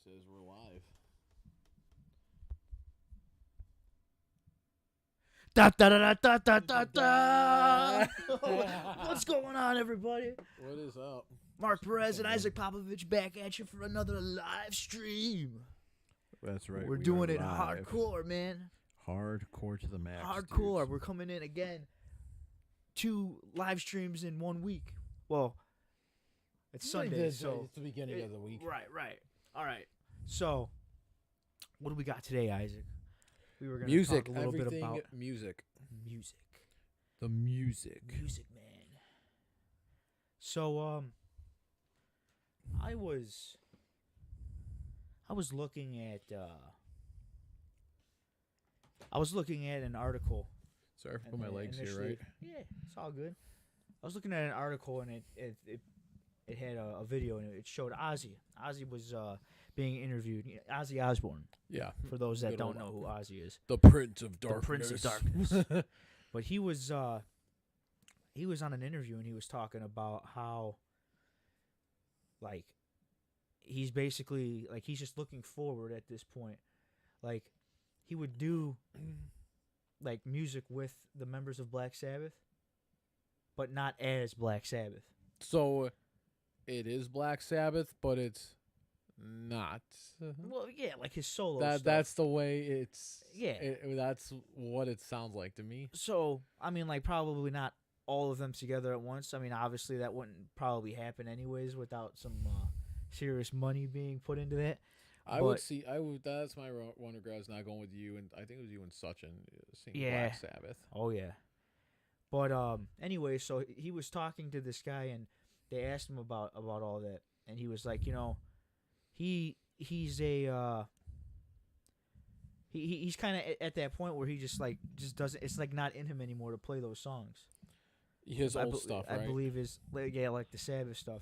Says we're live. Da da da da da da da. What's going on, everybody? What is up? Mark Perez and Isaac Popovich back at you for another live stream. That's right. We're we doing are it live. hardcore, man. Hardcore to the max. Hardcore. dudes. We're coming in again. 2 live streams in 1 week. Well, it's Sunday, so it's the beginning of the week. Right. All right. So, what do we got today, Isaac? We were gonna Music. talk a little Everything bit about music. music. The music. Music Man. So I was looking at an article. Sorry for and my legs here, initially- right? Yeah, it's all good. I was looking at an article and it had a video and it showed Ozzy. Ozzy was being interviewed. Ozzy Osbourne, Yeah. for those that Good don't old know who Ozzy is. The Prince of The Darkness. Prince of Darkness. But he was on an interview and he was talking about how, like, he's basically like he's just looking forward at this point. Like, he would do like music with the members of Black Sabbath, but not as Black Sabbath. So, it is Black Sabbath, but it's not. Well, yeah, like his solo stuff. That's the way it's. Yeah. That's what it sounds like to me. So, I mean, like, probably not all of them together at once. I mean, obviously that wouldn't probably happen anyways without some serious money being put into that. I would But- see. That's my one regret is not going with you, and I think it was you and Sachin seeing Yeah. Black Sabbath. Oh yeah. But anyway, so he was talking to this guy and they asked him about all that and he was like, he's kind of at that point where he just doesn't, it's like not in him anymore to play those songs. His old stuff, right? I believe is like the Sabbath stuff.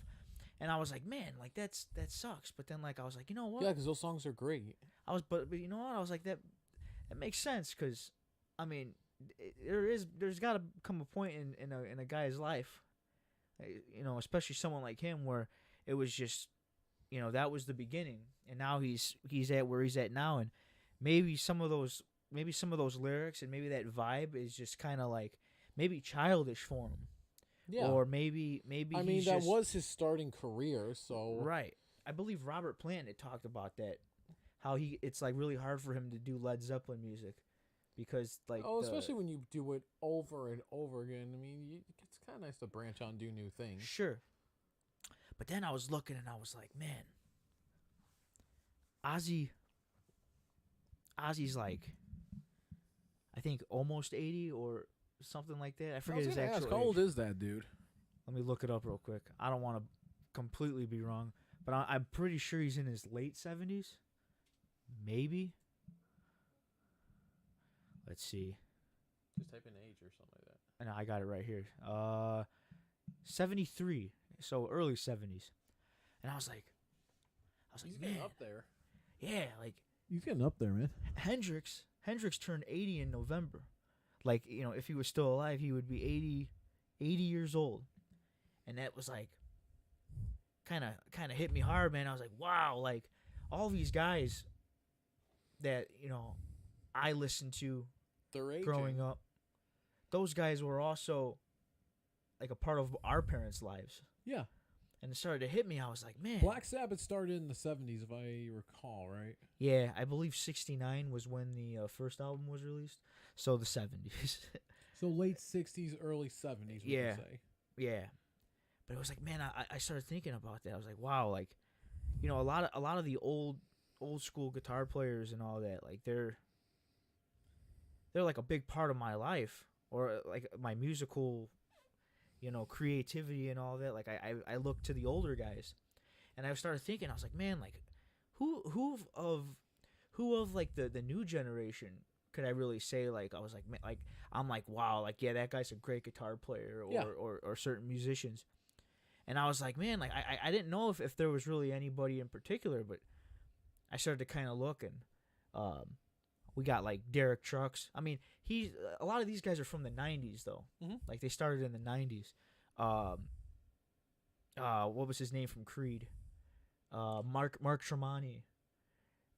And I was like, man, like that sucks. But then like I was like, you know what? Yeah, because those songs are great. But you know what? I was like that makes sense because, I mean, there's got to come a point in a guy's life, especially someone like him where it was just, that was the beginning, and now he's at where he's at now, and maybe some of those lyrics and maybe that vibe is just kind of like maybe childish for him. Yeah. Or maybe I mean, that was his starting career, so. right. I believe Robert Plant had talked about that, how it's like really hard for him to do Led Zeppelin music, because like especially when you do it over and over again. I mean, it's kind of nice to branch out and do new things. sure. But then I was looking and I was like, man, Ozzy's like, I think almost 80 or something like that. I forget his actual How age. old is that dude? Let me look it up real quick. I don't want to completely be wrong, but I'm pretty sure he's in his late 70s. Maybe. Let's see. Just type in age or something like that. And I got it right here. 73. So early 70s. And I was like, He's man, getting up there. yeah, like He's getting up there, man. Hendrix turned 80 in November. Like, if he was still alive, he would be 80 years old. And that was like kind of hit me hard, man. I was like, wow, like all these guys that, I listened to They're aging. growing up, those guys were also like a part of our parents' lives. Yeah. And it started to hit me. I was like, man. Black Sabbath started in the 70s, if I recall, right? Yeah, I believe 69 was when the first album was released. So the 70s. So late 60s, early 70s, would Yeah. you say? Yeah. But it was like, man, I started thinking about that. I was like, wow, like, a lot of the old school guitar players and all that, like they're like a big part of my life, or like my musical, creativity and all that. Like I look to the older guys, and I started thinking, I was like, man, like who of like the new generation could I really say, like, I was like, man, like I'm like, wow, like, yeah, that guy's a great guitar player, or Yeah. or certain musicians. And I was like, man, like I didn't know if there was really anybody in particular, but I started to kind of look, and we got like Derek Trucks. I mean, a lot of these guys are from the 90s though. Mhm. Like they started in the 90s. What was his name from Creed? Mark Tremonti.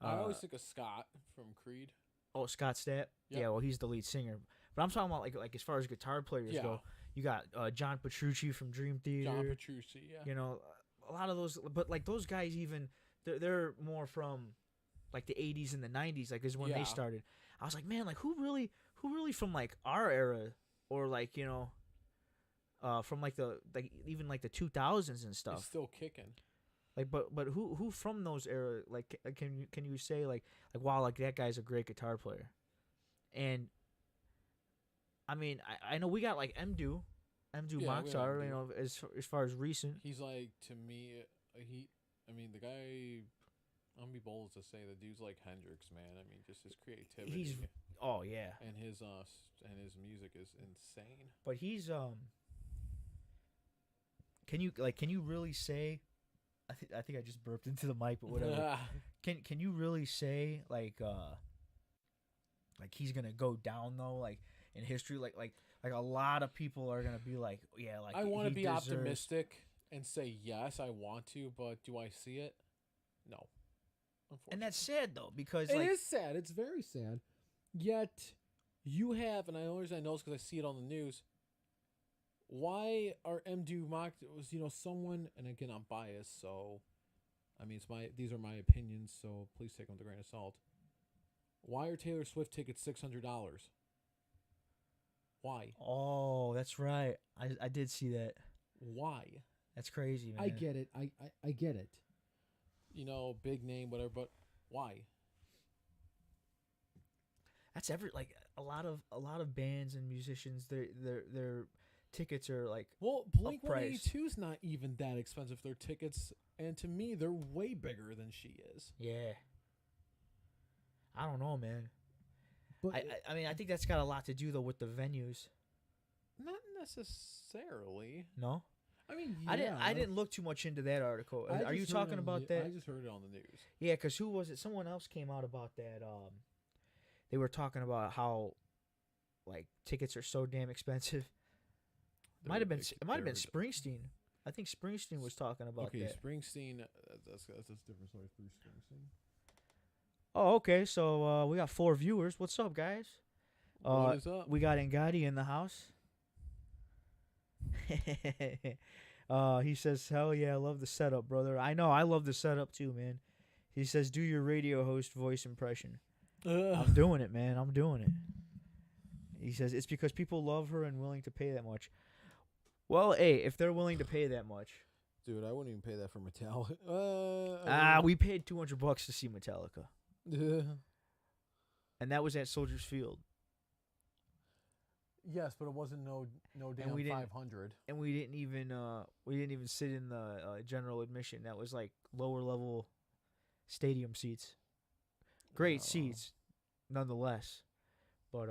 I always think of Scott from Creed. Oh, Scott Stapp. Yep. Yeah, well, he's the lead singer. But I'm talking about like as far as guitar players Yeah. go, you got John Petrucci from Dream Theater. John Petrucci, yeah. You know, a lot of those. But like those guys, even they're more from like the 80s and the 90s. Like is when Yeah. they started. I was like, man, like who really from like our era or like from like even like the 2000s and stuff. It's still kicking. Like, but who from those era like can you say like wow, like that guy's a great guitar player, and I mean I know we got like Mdu Yeah, we got Mokhtar, Mdu. as far as recent. He's like, to me, I mean, the guy, I'm be bold to say the dude's like Hendrix, man. I mean, just his creativity. Oh yeah, and his music is insane. but he's Can you really say? I think I just burped into the mic, but whatever. Can you really say like he's gonna go down though, like in history, like a lot of people are gonna be like, yeah, like I want to he be deserves- optimistic and say yes, I want to, but do I see it? No. And that's sad though, because It like is sad. It's very sad. Yet you have, and I always know this because I see it on the news. Why are Mdu mocked? It was someone, and again I'm biased, so I mean these are my opinions, so please take them with a grain of salt. Why are Taylor Swift tickets $600? Why? oh, that's right. I did see that. Why? That's crazy, man. I get it. I get it. Big name, whatever, but why? That's like a lot of bands and musicians. Their tickets are like Well, Blink Uppriced. 182's not even that expensive. Their tickets, and to me, they're way bigger than she is. yeah. I don't know, man. But I mean I think that's got a lot to do though with the venues. Not necessarily. No, I mean, I didn't look too much into that article. I Are you just heard talking on about the- that? I just heard it on the news. Yeah, because who was it? Someone else came out about that. They were talking about how, like, tickets are so damn expensive. Might have been Springsteen. I think Springsteen was talking about Okay, that. Springsteen. That's a different story. Bruce Springsteen. Oh, okay. So we got 4 viewers. What's up, guys? What is up? We got Ngadi in the house. He says, "Hell yeah, I love the setup, brother." I know, I love the setup too, man. He says, "Do your radio host voice impression." I'm doing it, man. I'm doing it. He says it's because people love her and willing to pay that much. Well, hey, if they're willing to pay that much, Dude, I wouldn't even pay that for Metallica. we paid $200 to see Metallica, and that was at Soldiers Field, Yes, but it wasn't no damn we didn't- 500. and we didn't even sit in the general admission. That was like lower level stadium seats. Great Oh. seats, nonetheless, but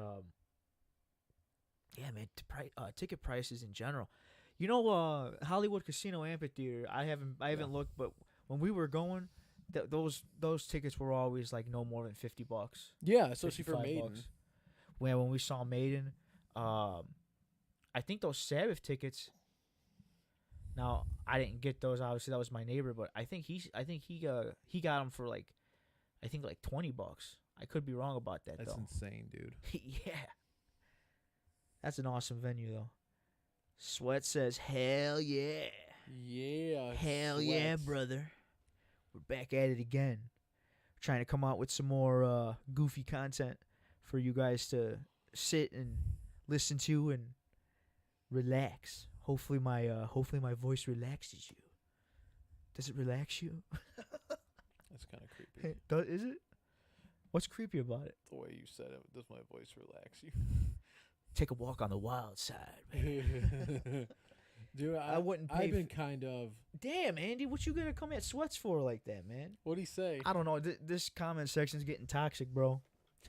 yeah, man, ticket prices in general. Hollywood Casino Amphitheater. I haven't looked, but when we were going, those tickets were always like no more than $50. Yeah, especially for $55. Maiden. When we saw Maiden, I think those Sabbath tickets. Now I didn't get those. Obviously, that was my neighbor, but I think he got them for like $20. I could be wrong about that That's though. insane, dude. Yeah, that's an awesome venue though. Sweat says, "Hell yeah, Yeah. hell yeah, Sweats. brother." We're back at it again, trying to come out with some more goofy content for you guys to sit and listen to and relax. Hopefully my voice relaxes you. Does it relax you? That's kind of creepy. Is it? What's creepy about it? The way you said it, does my voice relax you? Take a walk on the wild side, man. Dude, I wouldn't pay I've been kind of. Damn, Andy, what you gonna come at Sweats for like that, man? What'd he say? I don't know. This comment section's getting toxic, bro.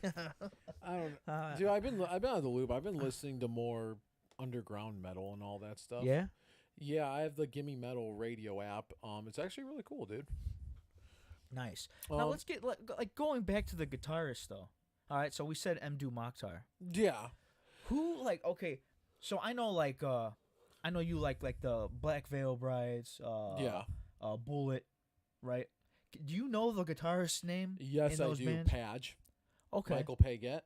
I don't. Dude, I've been out of the loop. I've been listening to more underground metal and all that stuff. Yeah. Yeah, I have the Gimme Metal radio app. It's actually really cool, dude. Nice. Now let's get like going back to the guitarist though. All right, so we said Mdu Mokhtar. Yeah. Who okay? So I know I know you like the Black Veil Brides. Yeah. Bullet, right? Do you know the guitarist's name? Yes, in I those do. bands? Page. Okay. Michael Paget.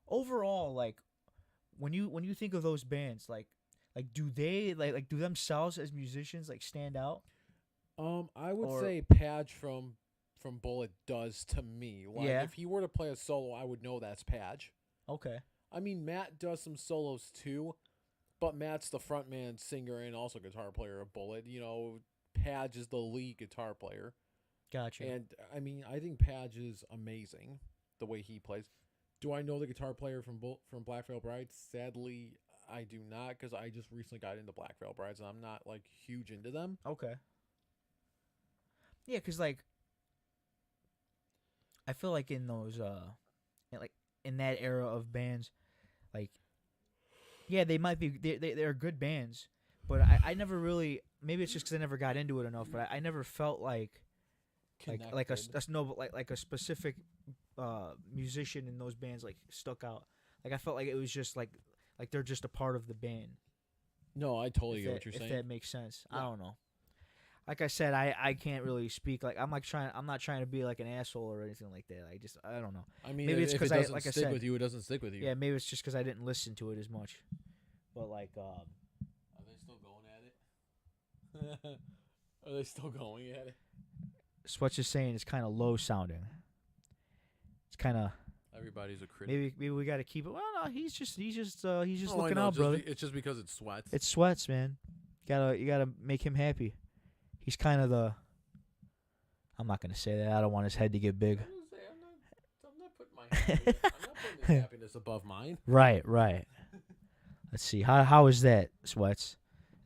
Overall, like when you think of those bands, like do they like do themselves as musicians like stand out? I would Or- say Page from Bullet does to me. Like, Yeah. if he were to play a solo, I would know that's Page. Okay. I mean, Matt does some solos too, but Matt's the frontman, singer, and also guitar player of Bullet. You know, Page is the lead guitar player. Gotcha. And, I mean, I think Page is amazing, the way he plays. Do I know the guitar player from Black Veil Brides? Sadly, I do not, because I just recently got into Black Veil Brides, and I'm not, like, huge into them. Okay. Yeah, cause like I feel like in those like in that era of bands, like yeah, they might be they're good bands, but I never really, maybe it's just because I never got into it enough, but I never felt like Connected. a specific musician in those bands like stuck out. Like I felt like it was just like they're just a part of the band. No, I totally If get that, what you're if saying. that makes sense. I Yeah. don't know. Like I said, I can't really speak. Like I'm not trying to be like an asshole or anything like that. I don't know. I mean, maybe it's if 'cause it I- doesn't like I stick said- with you, it doesn't stick with you. Yeah, maybe it's just because I didn't listen to it as much. But like, Are they still going at it? Are they still going at it? Swatch is saying it's kind of low sounding. It's kind of Everybody's a critic. maybe we got to keep it. Well, no, he's just Oh, I looking know, out, brother. It's just because it sweats. It's Sweats, man. You gotta make him happy. He's kind of the. I'm not gonna say that. I don't want his head to get big. I'm not putting my happiness, I'm not putting his happiness above mine. Right. Let's see. How is that, Sweats?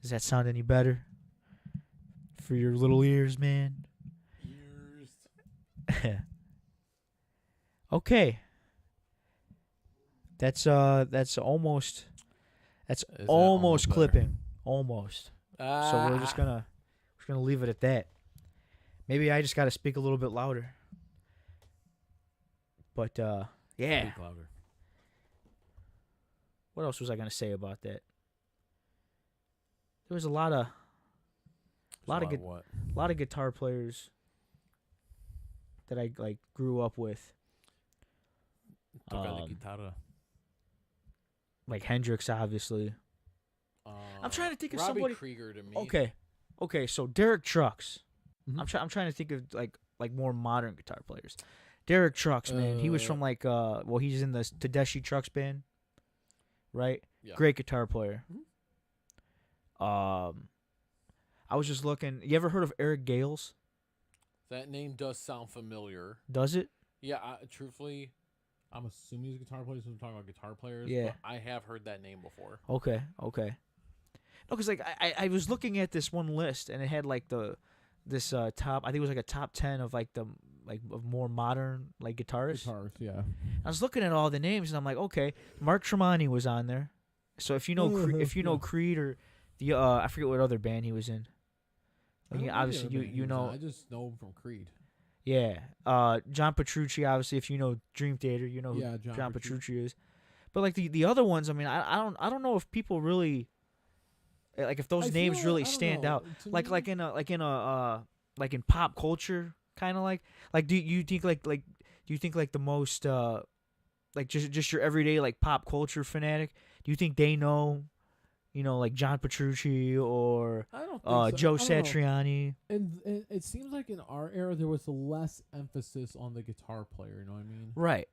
Does that sound any better? For your little ears, man. Years. Okay. That's almost Is that almost better? clipping. Almost. So we're just gonna leave it at that. Maybe I just gotta speak a little bit louder. But yeah. Speak louder. What else was I gonna say about that? There was a lot of What? guitar players that I like grew up with. Toca la Um, guitarra. Like Hendrix, obviously. I'm trying to think of Robbie somebody- Krieger to me. Okay. So Derek Trucks. Mhm. I'm trying to think of like more modern guitar players. Derek Trucks, man. He was from like he's in the Tedeschi Trucks band, right? Yeah. Great guitar player. Mhm. I was just looking. You ever heard of Eric Gales? That name does sound familiar. Does it? Yeah, truthfully, I'm assuming he's a guitar player, so we're talking about guitar players. Yeah. But I have heard that name before. Okay. No, because like I was looking at this one list and it had like this top. I think it was like a top 10 of like the of more modern like guitarists. Guitars, yeah. I was looking at all the names and I'm like, okay, Mark Tremonti was on there. So if you know if you know Yeah. Creed or the I forget what other band he was in. I Like, don't know obviously the other band he you was know in. I just know him from Creed. yeah. John Petrucci, obviously if you know Dream Theater, you know who Yeah, John John Petrucci is. But like the other ones, I mean, I don't know if people really like if those I names feel- really I don't stand know. out. To Like me- like in pop culture, kind of like do you think like do you think like the most like just your everyday like pop culture fanatic, do you think they know, you know, like John Petrucci or I don't think so. Joe I don't know. Satriani? And it seems like in our era there was less emphasis on the guitar player. You know what I mean? Right.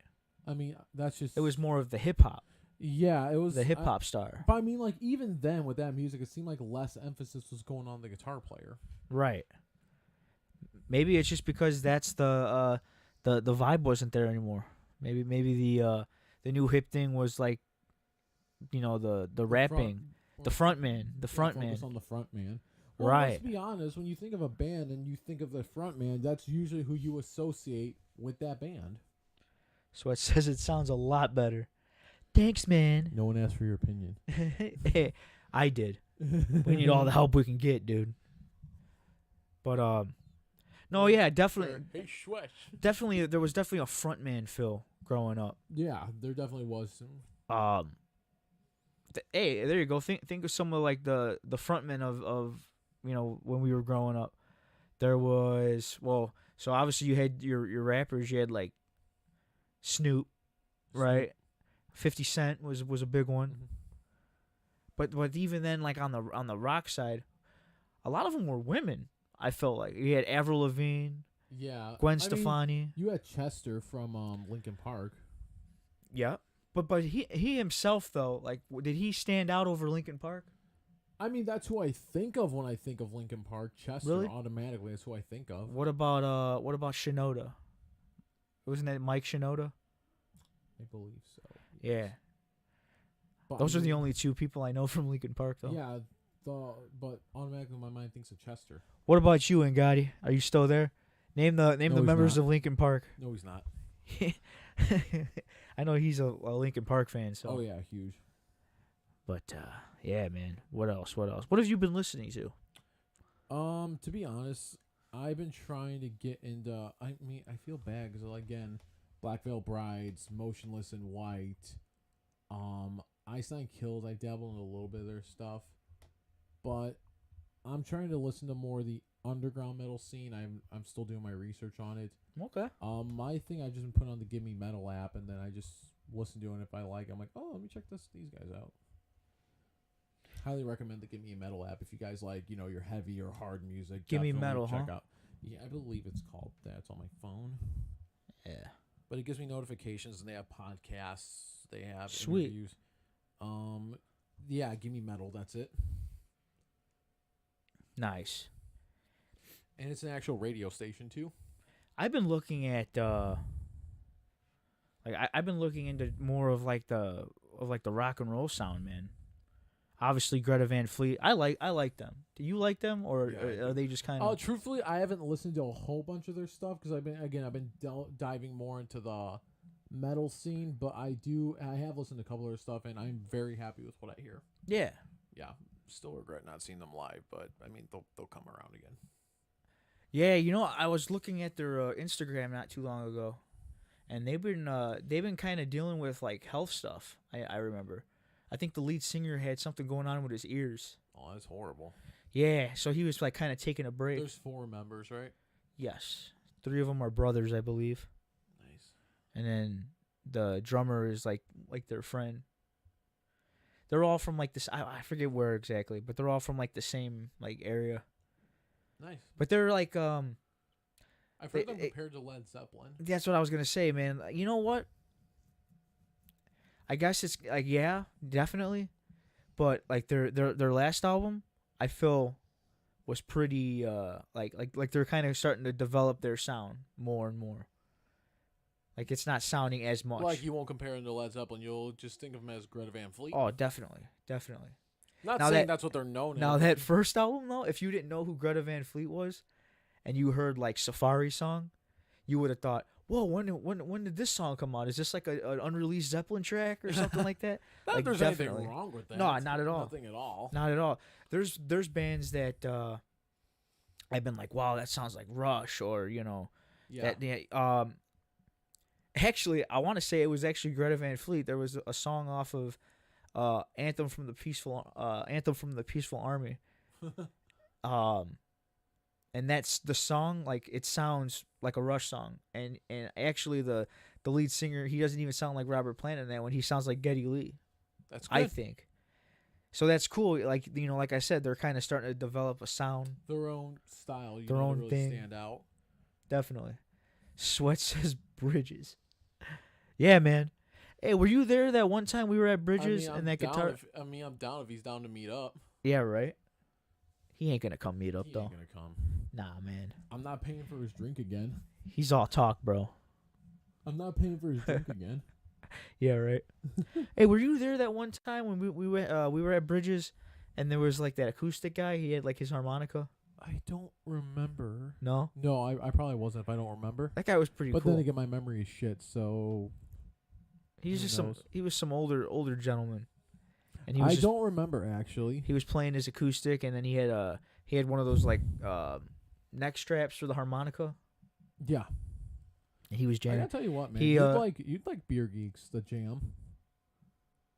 I mean that's just It was more of the hip hop, yeah. It was the hip hop star. But I mean, like even then with that music, it seemed like less emphasis was going on the guitar player. Right. Maybe it's just because that's the vibe wasn't there anymore. Maybe the new hip thing was like, you know, the rapping, the front man. Focus on the front man. Well, Right. Let's be honest. When you think of a band and you think of the front man, that's usually who you associate with that band. So it says it sounds a lot better. Thanks, man. No one asked for your opinion. I did. We need all the help we can get, dude. But no, yeah, definitely, Hey, Schwesh. definitely, there was definitely a frontman feel growing up. Yeah, there definitely was. Hey, there you go. Think of some of like the frontmen of you know when we were growing up. There was So obviously you had your rappers. You had like Snoop, right? 50 Cent was a big one. Mhm. But even then, like on the rock side, a lot of them were women. I felt like you had Avril Lavigne, Yeah. Gwen I mean, Stefani. you had Chester from Linkin Park. Yeah. But he himself though, like did he stand out over Linkin Park? I mean, that's who I think of when I think of Linkin Park. Chester, Really? automatically, that's who I think of. What about Shinoda? Wasn't that Mike Shinoda? I believe so. Yeah. yes. But Those I are the mean, only two people I know from Linkin Park though. Yeah, but automatically my mind thinks of Chester. What about you, Ngadi? Are you still there? Name the No, he's members not. of Linkin Park. No, he's not. I know he's a Linkin Park fan, so Oh yeah, huge. but yeah, man. What else? What have you been listening to? To be honest, I've been trying to get into. I mean, I feel bad because again, Black Veil Brides, Motionless in White, Ice Nine Kills. I dabble in a little bit of their stuff, but I'm trying to listen to more of the underground metal scene. I'm still doing my research on it. Okay. My thing I've just been putting on the Give Me Metal app, and then I just listen to it. And if I like, I'm like, oh, let me check these guys out. Highly recommend the Give Me Metal app if you guys like, your heavy or hard music. Give Me definitely Metal, check huh? out. Yeah, I believe it's called that. It's on my phone, Yeah. But it gives me notifications, and they have podcasts. They have Sweet. interviews. Yeah, Give Me Metal. That's it. Nice. And it's an actual radio station too. I've been looking at I've been looking into more of like the rock and roll sound, man. Obviously, Greta Van Fleet. I like them. Do you like them, or Yeah, I are they just kind Oh, of? truthfully, I haven't listened to a whole bunch of their stuff because I've been diving more into the metal scene. But I have listened to a couple of their stuff, and I'm very happy with what I hear. Yeah. Yeah, still regret not seeing them live, but I mean they'll come around again. Yeah, I was looking at their Instagram not too long ago, and they've been kind of dealing with like health stuff. I remember, I think the lead singer had something going on with his ears. Oh, that's horrible. Yeah, so he was like kind of taking a break. There's 4 members, right? Yes, 3 of them are brothers, I believe, Nice. and then the drummer is like their friend. They're all from like this. I forget where exactly, but they're all from like the same like area. Nice. But they're like I've heard them It- compared to Led Zeppelin. That's what I was gonna say, man. You know what? I guess it's like yeah, definitely, but like their last album, I feel, was pretty like they're kind of starting to develop their sound more and more. Like it's not sounding as much. Like you won't compare them to Led Zeppelin. You'll just think of them as Greta Van Fleet. Oh, definitely. Not now saying that- that's what they're known Now as. that first album though, if you didn't know who Greta Van Fleet was, and you heard like Safari song, you would have thought, "Whoa, when did this song come out? Is this like an unreleased Zeppelin track or something like that?" Not like, that there's definitely. anything wrong with that. No, not at all. Nothing at all. Not at all. There's bands that I've been like, wow, that sounds like Rush, or Yeah. Actually, I want to say it was actually Greta Van Fleet. There was a song off of Anthem from the Peaceful Army. And that's the song. Like it sounds like a Rush song, and actually the lead singer, he doesn't even sound like Robert Plant in that one. He sounds like Geddy Lee. That's good. I think. So that's cool. Like like I said, they're kind of starting to develop a sound. Their own style. Their own really thing. stand out. Definitely. Sweat says Bridges. Yeah, man. Hey, were you there that one time we were at Bridges I'm and that down guitar? I'm down if he's down to meet up. Yeah, right. He ain't gonna come meet up He though. ain't gonna come. Nah, man. I'm not paying for his drink again. He's all talk, bro. I'm not paying for his drink again. Yeah, right. Hey, were you there that one time when we were at Bridges, and there was like that acoustic guy? He had like his harmonica. I don't remember. No, No, I probably wasn't if I don't remember. that guy was pretty But cool. then again, my memory is shit. So He's who just knows? he was some older gentleman, and he I was just, don't remember actually. he was playing his acoustic, and then he had one of those like neck straps for the harmonica, Yeah, and he was I jamming. gotta tell you what, man. He, You'd like Beer Geeks, the jam.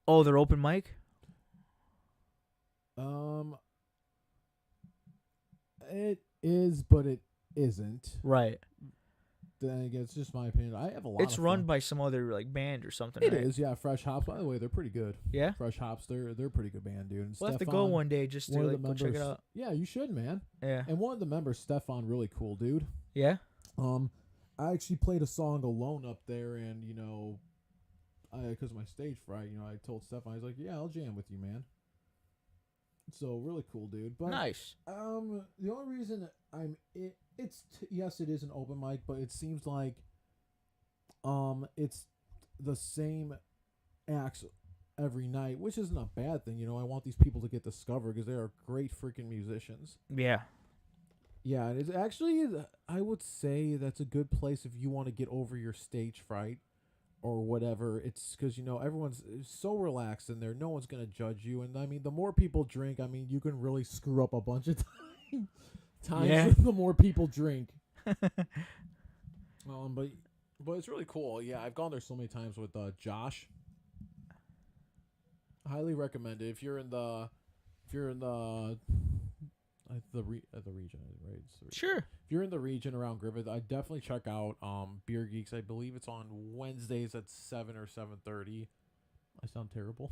Oh, their open mic. It is, but it isn't. Right. then again, it's just my opinion. I have a lot. It's of run fun. by some other like band or something. It right? is, yeah. Fresh Hops. By the way, they're pretty good. Yeah. Fresh Hops, they're a pretty good band, dude. And We'll have to go Stefan, one day just to one of like the go check it members- out. Yeah, you should, man. Yeah. And one of the members, Stefan, really cool, dude. Yeah. I actually played a song alone up there, and because of my stage fright, I told Stefan, I was like, yeah, I'll jam with you, man. So really cool, dude. But Nice. the only reason yes, it is an open mic, but it seems like it's the same acts every night, which isn't a bad thing. I want these people to get discovered because they are great freaking musicians. Yeah. Yeah, and it's actually, I would say that's a good place if you want to get over your stage fright or whatever. It's because, everyone's so relaxed in there. No one's going to judge you. And, I mean, the more people drink, I mean, you can really screw up a bunch of times Yeah. the more people drink. But it's really cool. Yeah, I've gone there so many times with Josh. Highly recommend it if you're in the region, right? Sure. If you're in the region around Griffith, I definitely check out Beer Geeks. I believe it's on Wednesdays at 7 or 7:30. I sound terrible.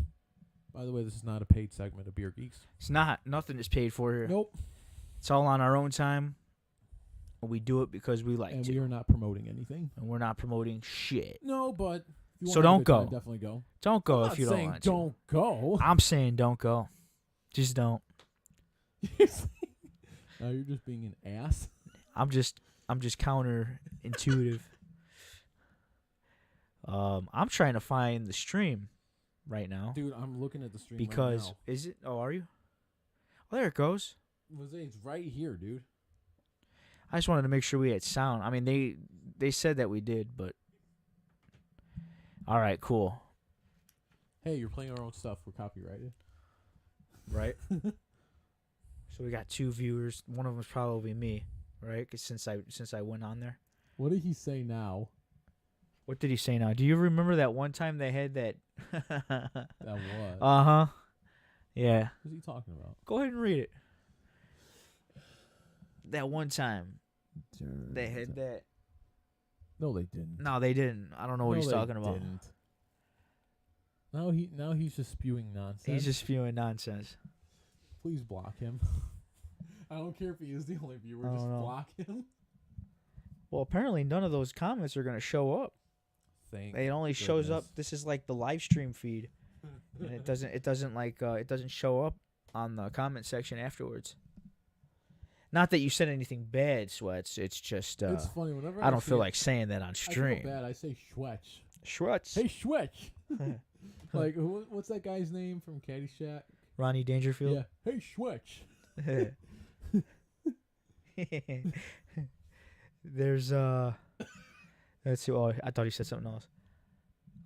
By the way, this is not a paid segment of Beer Geeks. It's not. Nothing is paid for here. Nope. It's all on our own time. We do it because we like And to. we are not promoting anything. And we're not promoting shit. No, but if you So wanna have a don't good go. time, definitely go. Don't go I'm if not you don't saying want to. don't go. I'm saying don't go. Just don't. Now you're just being an ass. I'm just counterintuitive. I'm trying to find the stream right now Dude, I'm looking at the stream because right is it? Oh, are you? Oh, there it goes. now. It's right here, dude. I just wanted to make sure we had sound. I mean, they said that we did, but all right, cool. Hey, you're playing our own stuff. We're copyrighted. Right. So we got 2 viewers. One of them's probably me, right? 'Cause since I went on there. What did he say now? What did he say now? Do you remember that one time they had that? That what? Uh-huh. Yeah. What's he talking about? Go ahead and read it. That one time they had that. No, they didn't. No, they didn't. I don't know what No, he's they talking about. didn't. Now he's just spewing nonsense. He's just spewing nonsense. Please block him. I don't care if he is the only viewer. I Just don't know. block him. Well, apparently none of those comments are going to show up. Thank It only shows up. goodness. This is like the live stream feed, and it doesn't show up on the comment section afterwards. Not that you said anything bad, Sweats. It's just It's funny whenever I don't see feel it, like saying that on I stream. feel bad. I say Schwetch. Schwartz. Hey Schwetch. Like what's that guy's name from Caddyshack? Ronnie Dangerfield. Yeah. Hey Schwetch. There's let's see. Oh, I thought he said something else.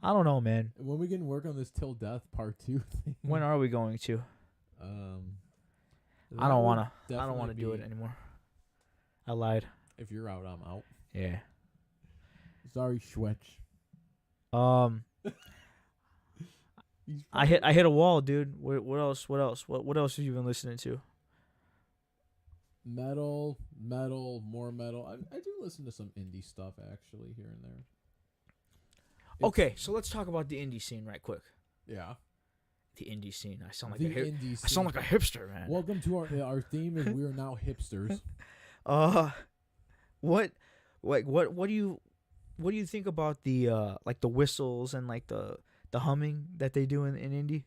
I don't know, man. When we can work on this till death part 2 thing. When are we going to? That I don't would wanna. I don't definitely want to do it be- anymore. I lied. If you're out, I'm out. Yeah. Sorry, Schwetch. He's I hit a wall, dude. What else? What else? What else have you been listening to? metal, more metal. I do listen to some indie stuff actually here and there. Okay, so let's talk about the indie scene right quick. Yeah. The indie scene. I sound like The a hip, indie I sound scene. like a hipster, man. Welcome to our theme is we are now hipsters. What do you think about the like the whistles and like the humming that they do in indie?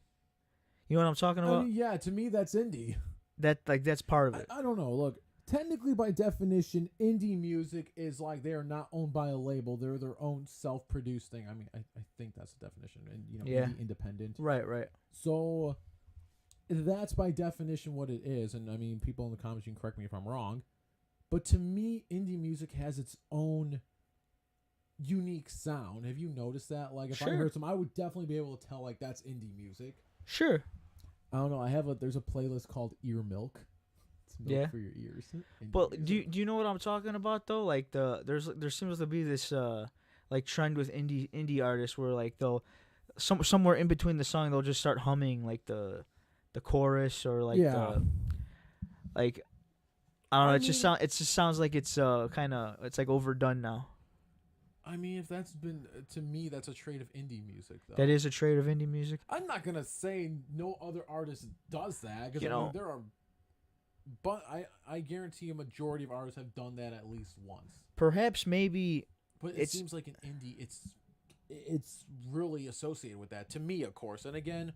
You know what I'm talking I about? mean, yeah, to me that's indie. That's part of it. I don't know. Look, technically by definition, indie music is like they are not owned by a label. They're their own self-produced thing. I mean, I think that's the definition. And Yeah. indie independent. Right. So that's by definition what it is. And I mean, people in the comments, you can correct me if I'm wrong. But to me, indie music has its own unique sound. Have you noticed that? Like, if I Sure. heard some, I would definitely be able to tell, like, that's indie music. Sure. I don't know. There's a playlist called Ear Milk. It's milk Yeah. for your ears. Indie But music. do you know what I'm talking about though? Like there seems to be this like trend with indie artists where like they'll somewhere in between the song they'll just start humming like the chorus or like Yeah. like I don't know. I It just sounds like it's kind of it's like overdone now. I mean, if that's been to me, that's a trait of indie music, though. That is a trait of indie music. I'm not gonna say no other artist does that because You know- there are, but I guarantee a majority of artists have done that at least once. Perhaps maybe But it It's- seems like an indie, it's really associated with that to me, of course. And again,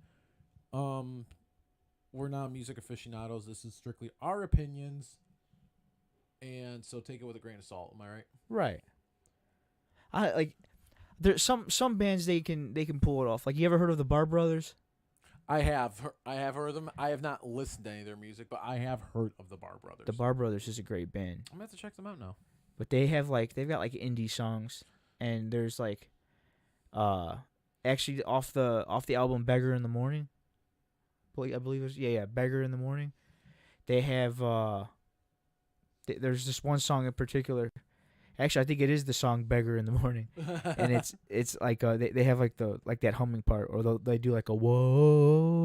we're not music aficionados. This is strictly our opinions, and so take it with a grain of salt. Am I right? right. I like there's some bands they can pull it off. Like you ever heard of the Bar Brothers? I have heard of them. I have not listened to any of their music, but I have heard of the Bar Brothers. The Bar Brothers is a great band. I'm gonna have to check them out now. But they've got like indie songs, and there's like actually off the album Beggar in the Morning, I believe it was Beggar in the Morning. They have there's this one song in particular. Actually, I think it is the song Beggar in the Morning, and it's like they have like that humming part, or they do like a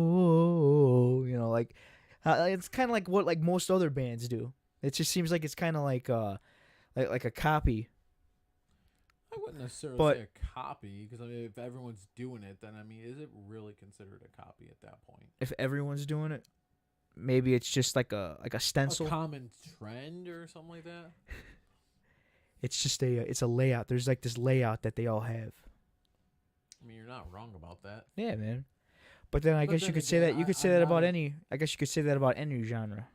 whoa, like it's kind of like what like most other bands do. It just seems like it's kind of like a copy. I wouldn't necessarily But- say a copy because I mean, if everyone's doing it, then I mean, is it really considered a copy at that point? If everyone's doing it, maybe it's just like a stencil. A common trend or something like that. It's just it's a layout. There's like this layout that they all have. I mean, you're not wrong about that. Yeah, man. But then I But guess then you could say again, that you could I- say I'm that not about a- any. I guess you could say that about any genre.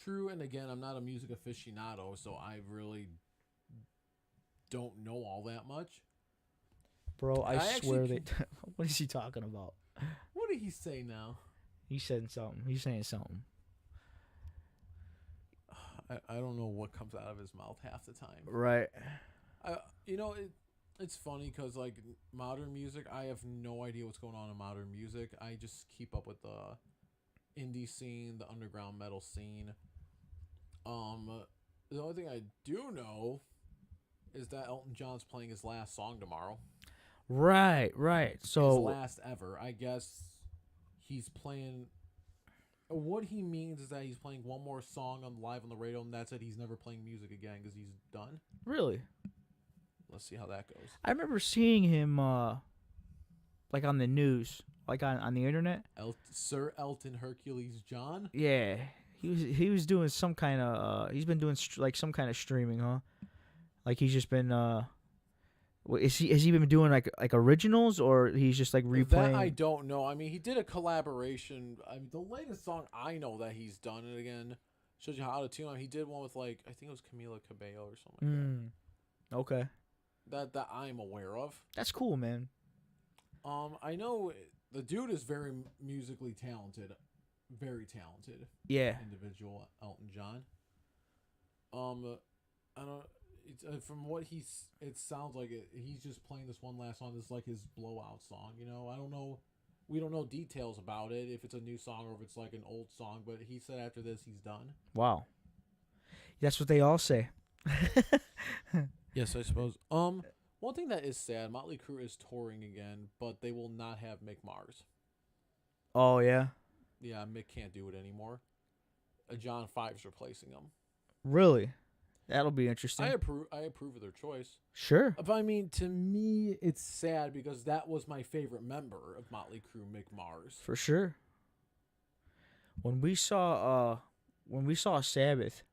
True, and again, I'm not a music aficionado, so I really don't know all that much. Bro, I actually swear that. What is he talking about? What did he say now? He's saying something. He's saying something. I don't know what comes out of his mouth half the time. Right. It's funny because like modern music, I have no idea what's going on in modern music. I just keep up with the indie scene, the underground metal scene. The only thing I do know is that Elton John's playing his last song tomorrow. Right. His So last ever. I guess he's playing. What he means is that he's playing one more song on live on the radio, and that's it. He's never playing music again because he's done. really, Let's see how that goes. I remember seeing him like on the news, like on the internet. Sir Elton Hercules John. Yeah, he was doing some kind of he's been doing like some kind of streaming, huh? Like he's just been has he been doing like originals, or he's just like replaying? That I don't know. I mean, he did a collaboration. I mean, the latest song I know that he's done, and again, shows you how out of tune. He did one with like I think it was Camila Cabello or something like Okay, that I'm aware of. that's cool, man. I know the dude is very musically talented, very talented Yeah, individual, Elton John. I don't. It's, from what it sounds like he's just playing this one last song. This is like his blowout song. I don't know. We don't know details about it, if it's a new song or if it's like an old song. But he said after this he's done. wow, that's what they all say. Yes, I suppose. One thing that is sad, Motley Crue is touring again, but they will not have Mick Mars. Oh yeah, Yeah, Mick can't do it anymore. John Five's replacing him. really? That'll be interesting. I approve of their choice. Sure. But I mean, to me, it's sad because that was my favorite member of Motley Crue, Mick Mars. For sure. When we saw Sabbath,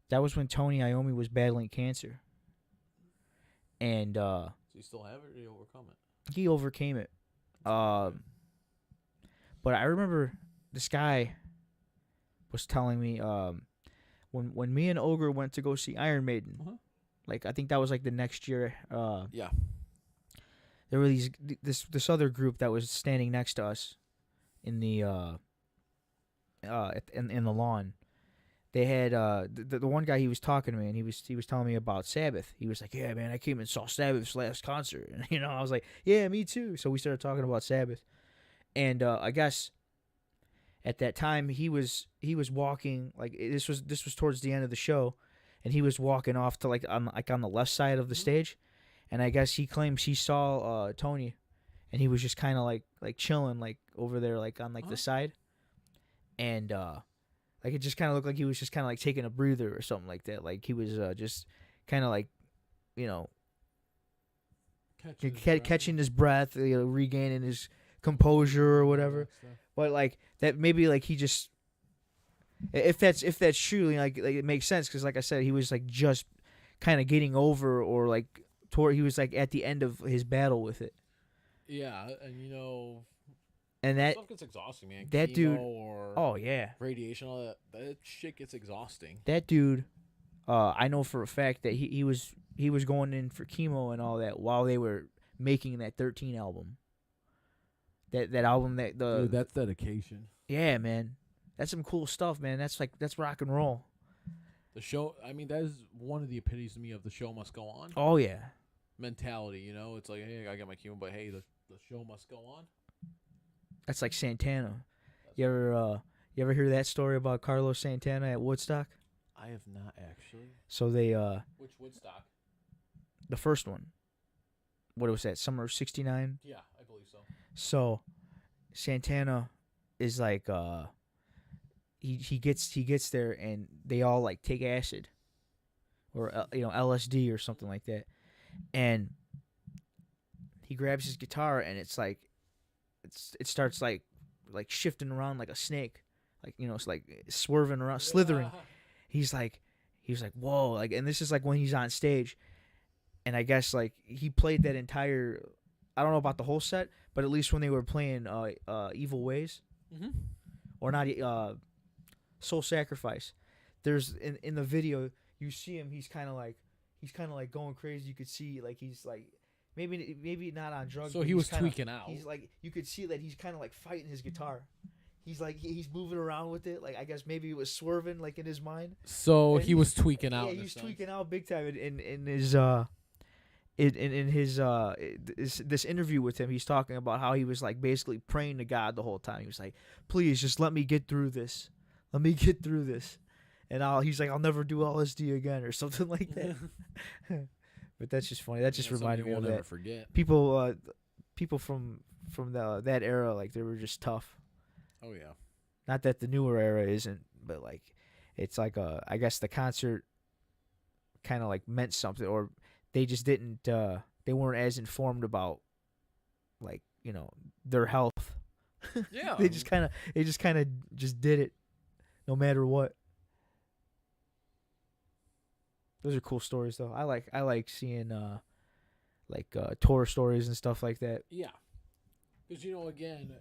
that was when Tony Iommi was battling cancer. And So you still have it, or you overcome it? he overcame it. But I remember this guy was telling me when me and Ogre went to go see Iron Maiden, like I think that was like the next year. Yeah. There were this other group that was standing next to us in the in the lawn. They had the one guy, he was talking to me, and he was telling me about Sabbath. He was like, "Yeah, man, I came and saw Sabbath's last concert," and I was like, "Yeah, me too." So we started talking about Sabbath, and I guess at that time he was walking, like this was towards the end of the show, and he was walking off to like on the left side of the stage, and I guess he claims he saw Tony, and he was just kind of like chilling like over there like on like the side, and like it just kind of looked like he was just kind of like taking a breather or something like that, like he was just kind of like, catching his breath, regaining his composure or whatever. But like that, maybe like he just, if that's true, like it makes sense because like I said, he was like just kind of getting over or like he was like at the end of his battle with it. Yeah, and And that stuff gets exhausting, man. that Chemo dude, or oh yeah, radiation, all that shit gets exhausting. that dude, I know for a fact that he was going in for chemo and all that while they were making that 13 album. That album Dude, that's dedication. yeah, man, that's some cool stuff, man. That's rock and roll. The show, I mean, that is one of the epitome of the show must go on Oh yeah, mentality. It's like, hey, I got my chemo, but hey, the show must go on. that's like Santana. You ever hear that story about Carlos Santana at Woodstock? I have not actually. So they Which Woodstock? the first one. What was that? Summer of '69. Yeah, I believe so. So Santana is like he gets there and they all like take acid or LSD or something like that, and he grabs his guitar and it's like it starts like shifting around like a snake, like it's like swerving around, slithering. He was like whoa, like, and this is like when he's on stage, and I guess like he played that entire, I don't know about the whole set, but at least when they were playing Evil Ways, Mm-hmm. or not Soul Sacrifice, there's in the video you see him, he's kind of like going crazy. You could see like he's like maybe not on drugs, So but he he's was kinda, tweaking out. he's like, you could see that he's kind of like fighting his guitar. He's like he's moving around with it, like I guess maybe it was swerving like in his mind. So And he was tweaking out. Yeah, in he a was sense. tweaking out big time in his this interview with him. He's talking about how he was like basically praying to God the whole time. He was like, please just let me get through this. Let me get through this. And he's like, I'll never do LSD again or something like that. But that's just funny. That just reminded me of We'll never that. forget. People from that era, like they were just tough. Oh yeah. Not that the newer era isn't, but like it's like I guess the concert kind of like meant something, or they just didn't they weren't as informed about like their health. Yeah. They just kind of just did it no matter what. Those are cool stories though. I like seeing tour stories and stuff like that. Yeah. Because again,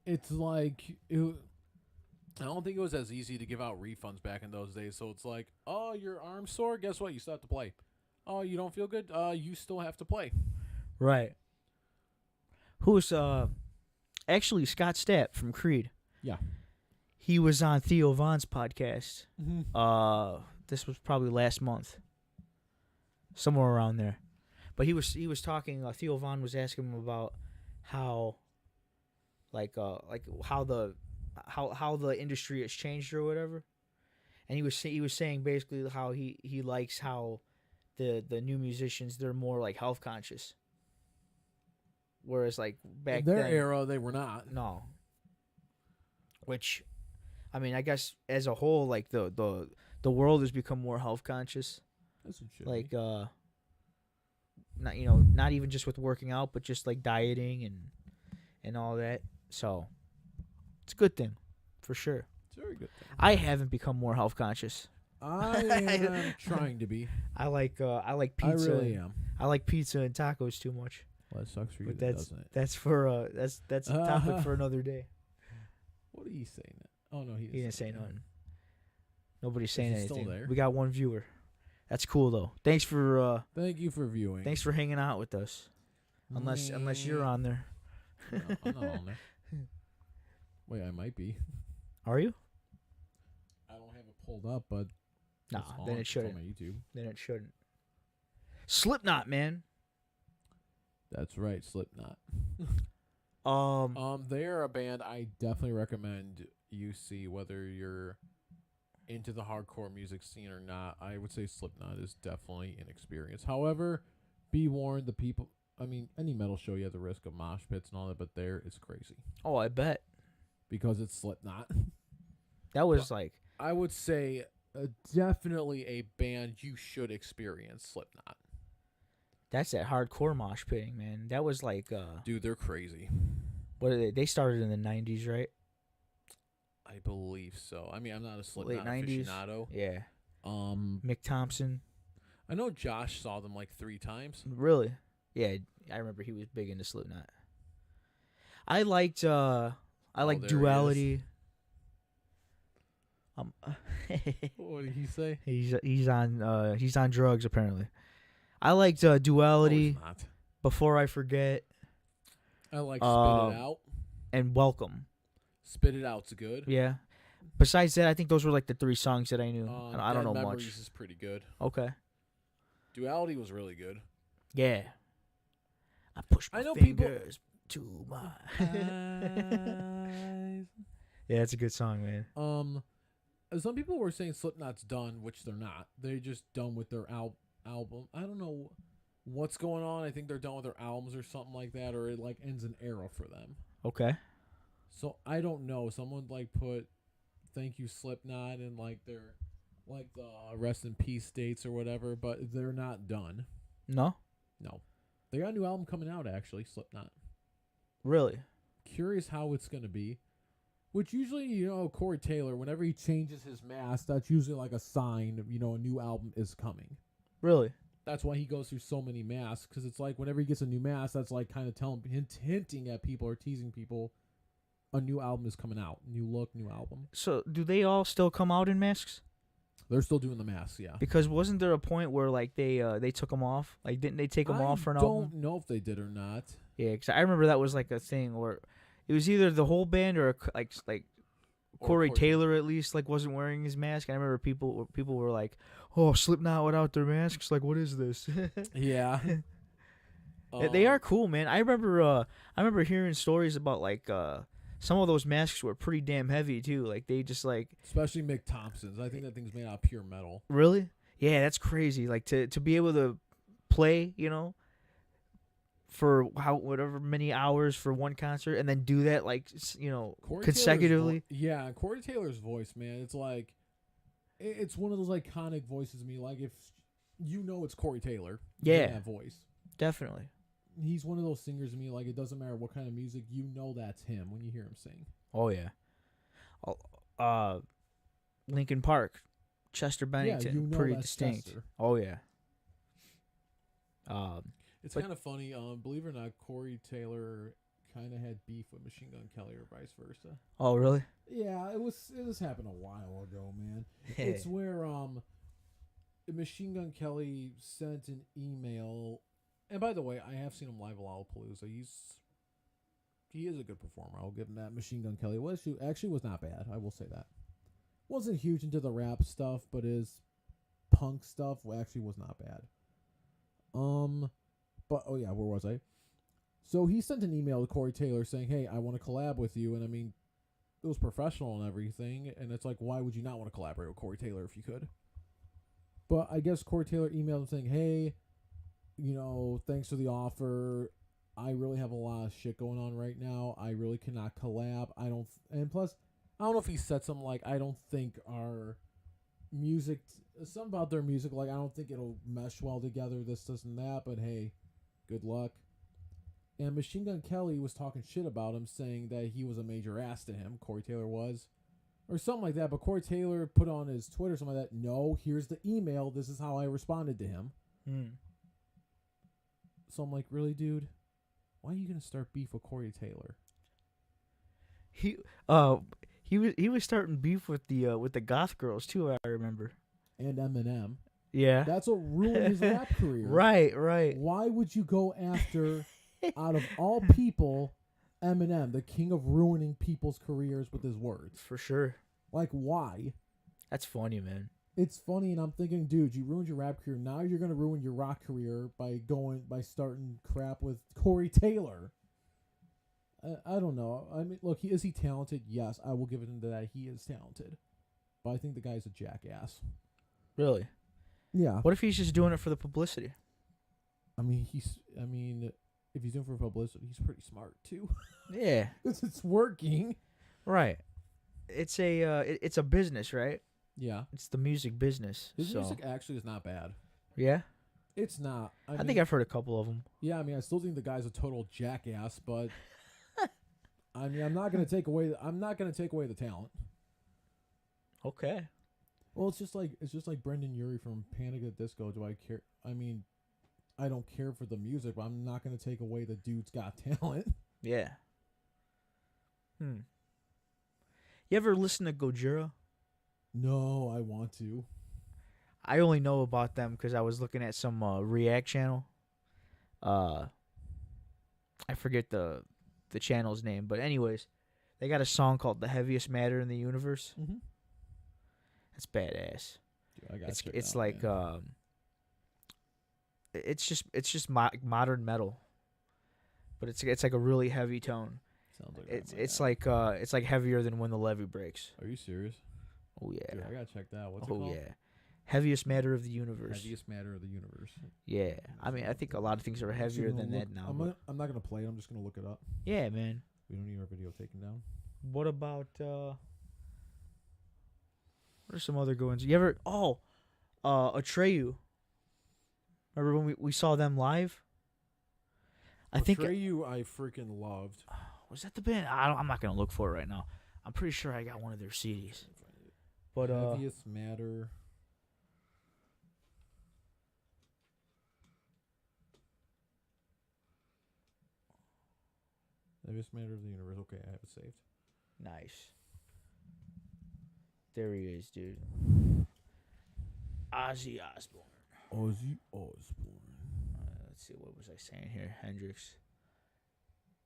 It's like I don't think it was as easy to give out refunds back in those days. So it's like, oh, your arm's sore. Guess what? You still have to play. Oh, you don't feel good. You still have to play. Right. Who's actually Scott Stapp from Creed. Yeah. He was on Theo Von's podcast. Mm-hmm. This was probably last month. Somewhere around there. But he was talking, Theo Von was asking him about how how the industry has changed or whatever. And he was saying basically how he likes how the new musicians, they're more like health conscious. Whereas like back in their then, era, they were not. no. Which, I mean, I guess as a whole, like the world has become more health conscious. That's what should Like be. not even just with working out, but just like dieting and all that. So it's a good thing, for sure. It's a very good thing. I haven't become more health conscious. I am trying to be. I like I pizza. really am. I like pizza and tacos too much. Well, that sucks for you, But then, doesn't it? that's for that's a topic for another day. What are you saying? Oh no, He didn't say nothing. Nobody's saying he still anything. there? We got one viewer. That's cool though. Thanks for Thank you for viewing. thanks for hanging out with us. Unless you're on there. No, I'm not on there. Wait, I might be. Are you? I don't have it pulled up, but Nah, it's then on. it It's shouldn't. on my YouTube. Then it shouldn't. Slipknot, man. That's right, Slipknot. They're a band I definitely recommend you see, whether you're into the hardcore music scene or not. I would say Slipknot is definitely an experience. However, be warned, the people. I mean, any metal show, you have the risk of mosh pits and all that, but there it's crazy Oh, I bet. because it's Slipknot. That was like I would say definitely a band you should experience. Slipknot. That's that hardcore mosh pitting, man. That was like Dude, they're crazy. what are they? They started in the 90s, right? I believe so. I mean, I'm not a Slipknot Late 90s. aficionado. Yeah. Um, Mick Thompson. I know Josh saw them like 3 times. Really? Yeah, I remember he was big into Slipknot. I liked I like there he is. Duality. What did he say? he's on drugs apparently. I liked No, Duality, he's not. Before I Forget, I like Um, Spit It Out. and Welcome. Spit It Out's good. Yeah. Besides that, I think those were like the 3 songs that I knew. I don't Dead know Memories much. is pretty good. Okay. Duality was really good. Yeah. I push my I know people- fingers to my. Yeah, it's a good song, man. Some people were saying Slipknot's done, which they're not. They're just done with their album. I don't know what's going on. I think they're done with their albums or something like that, or it like ends an era for them. Okay. So I don't know. Someone like put "Thank You Slipknot" in like their like the rest in peace dates or whatever, but they're not done. No? No, they got a new album coming out actually. Slipknot. Really? Curious how it's gonna be. Which usually, Corey Taylor, whenever he changes his mask, that's usually like a sign of, a new album is coming. Really? That's why he goes through so many masks, because it's like whenever he gets a new mask, that's like kind of hinting at people or teasing people a new album is coming out. New look, new album. So, do they all still come out in masks? They're still doing the masks, yeah. Because wasn't there a point where like they took them off? Like, didn't they take them off for an album? I don't know if they did or not. Yeah, because I remember that was like a thing where it was either the whole band or like Or Corey Taylor at least like wasn't wearing his mask. I remember people were like, "Oh, Slipknot without their masks. Like, what is this?" Yeah. They are cool, man. I remember hearing stories about like some of those masks were pretty damn heavy too. Like they just like Especially Mick Thompson's. I think that thing's made out of pure metal. really, yeah, that's crazy. Like to be able to play, for whatever many hours for one concert and then do that like Corey consecutively. Yeah, Corey Taylor's voice, man. It's like, it's one of those iconic voices to me. Like if it's Corey Taylor. Yeah. That voice. Definitely. He's one of those singers to me. Like it doesn't matter what kind of music, that's him when you hear him sing. Oh yeah. Linkin Park, Chester Bennington, pretty that's distinct. Chester. Oh yeah. It's But- kind of funny. Believe it or not, Corey Taylor kind of had beef with Machine Gun Kelly or vice versa. Oh really? Yeah, this happened a while ago, man. It's where Machine Gun Kelly sent an email, and by the way, I have seen him live at Lollapalooza. He is a good performer. I'll give him that. Machine Gun Kelly was not bad. I will say that. Wasn't huge into the rap stuff, but his punk stuff actually was not bad. But oh yeah, where was I? So he sent an email to Corey Taylor saying, "Hey, I want to collab with you," and I mean, it was professional and everything, and it's like, why would you not want to collaborate with Corey Taylor if you could? But I guess Corey Taylor emailed him saying, "Hey, thanks for the offer. I really have a lot of shit going on right now. I really cannot collab. And plus, I don't know if he said something like, I don't think our music, something about their music, like, I don't think it'll mesh well together, this and that, but hey, good luck." And Machine Gun Kelly was talking shit about him, saying that he was a major ass to him. Corey Taylor was. Or something like that. But Corey Taylor put on his Twitter something like that, "No, here's the email. This is how I responded to him." So I'm like, really, dude? Why are you going to start beef with Corey Taylor? He was starting beef with the goth girls too, I remember. And Eminem. Yeah. That's what ruined his rap career. Right. Why would you go after, out of all people, Eminem, the king of ruining people's careers with his words? For sure. Like, why? That's funny, man. It's funny, and I'm thinking, dude, you ruined your rap career. Now you're gonna ruin your rock career by starting crap with Corey Taylor. I don't know. I mean, look, is he talented? Yes, I will give it into that. He is talented, but I think the guy's a jackass. Really? Yeah. What if he's just doing it for the publicity? I mean, if he's doing it for publicity, he's pretty smart too. Yeah. Because it's working. Right. It's a business, right? Yeah. It's the music business. His so. music actually is not bad. Yeah. It's not. I think I've heard a couple of them. Yeah, I mean, I still think the guy's a total jackass, but I mean, I'm not gonna take away the talent. Okay. Well, it's just like Brendan Urie from Panic at the Disco. Do I care? I mean, I don't care for the music, but I'm not gonna take away the dude's got talent. Yeah. You ever listen to Gojira? No, I want to. I only know about them because I was looking at some React channel. I forget the channel's name, but anyways, they got a song called "The Heaviest Matter in the Universe." Mm-hmm. It's badass. Dude, I gotta check It's it out, like man. it's just modern metal, but it's like a really heavy tone. Sounds like It's like heavier than When the Levee Breaks. Are you serious? Oh yeah. Dude, I gotta check that out. What's it Oh called? yeah. Heaviest Matter of the Universe. Heaviest Matter of the Universe. Yeah. I mean, I think a lot of things are I'm just heavier gonna than look- that now. I'm not gonna play it. I'm just gonna look it up. Yeah, man. We don't need our video taken down. What about what are some other good ones? You ever Atreyu. Remember when we saw them live? I think Atreyu I freaking loved. was that the band? I'm not gonna look for it right now. I'm pretty sure I got one of their CDs. But Heaviest Matter. Heaviest Matter of the Universe. Okay, I have it saved. nice. There he is, dude. Ozzy Osbourne. Ozzy Osbourne. Let's see, what was I saying here? Hendrix.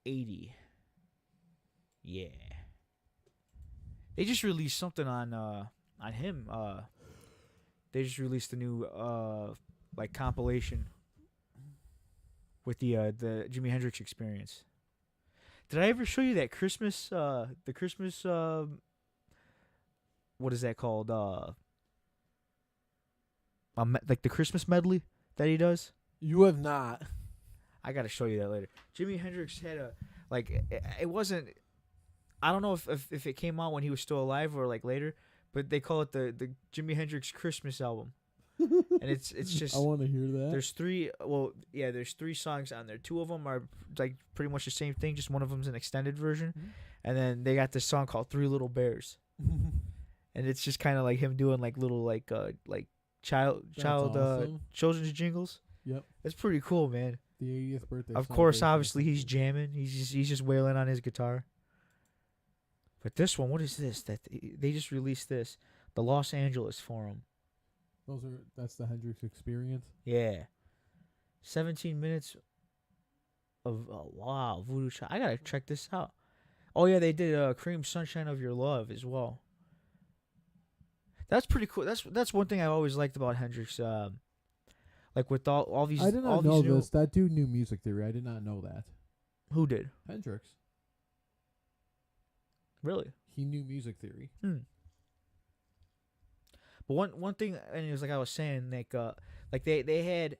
80. Yeah. They just released something on him. They just released a new like compilation with the Jimi Hendrix Experience. Did I ever show you that Christmas the Christmas what is that called? Like the Christmas medley that he does? You have not. I got to show you that later. Jimi Hendrix had a it wasn't. I don't know if it came out when he was still alive or like later, but they call it the Jimi Hendrix Christmas album, and it's just. I want to hear that. There's three. Well, yeah, there's 3 songs on there. 2 of them are like pretty much the same thing. Just one of them's an extended version, and then they got this song called "Three Little Bears," and it's just kind of like him doing like little like child awesome. children's jingles. Yep. It's pretty cool, man. The 80th birthday. Of course, celebration. obviously he's jamming. He's just wailing on his guitar. But this one, what is this? That they just released this, the Los Angeles Forum. That's the Hendrix Experience. Yeah, 17 minutes of wow, Voodoo Child. I gotta check this out. Oh yeah, they did Cream Sunshine of Your Love as well. That's pretty cool. That's one thing I always liked about Hendrix. Like with all these. I did all not these know new, this. That dude knew music theory. I did not know that. Who did? Hendrix. Really? He knew music theory. But one thing, and it was like I was saying, like they had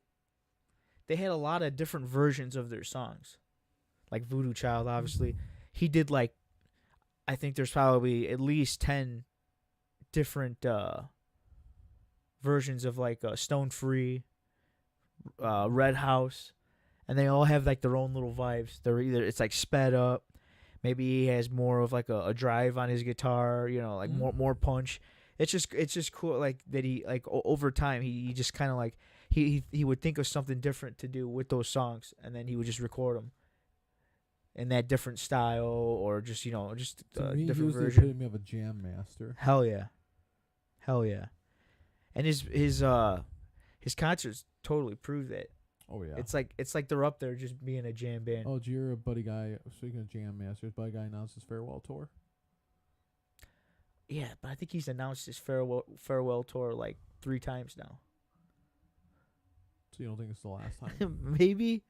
a lot of different versions of their songs, like Voodoo Child. Obviously, he did like, I think there's probably at least 10 different versions of like Stone Free, Red House, and they all have like their own little vibes. It's like sped up. Maybe he has more of like a drive on his guitar, like more punch. It's just cool, like that he like over time he just kind of like he would think of something different to do with those songs, and then he would just record them in that different style or just just To me, he different was the version. epitome of a jam master. Hell yeah, and his concerts totally prove that. Oh yeah. It's like they're up there just being a jam band. Oh, Jira, buddy guy. Speaking of jam masters, buddy guy announced his farewell tour. Yeah, but I think he's announced his farewell tour like 3 times now. So you don't think it's the last time? Maybe.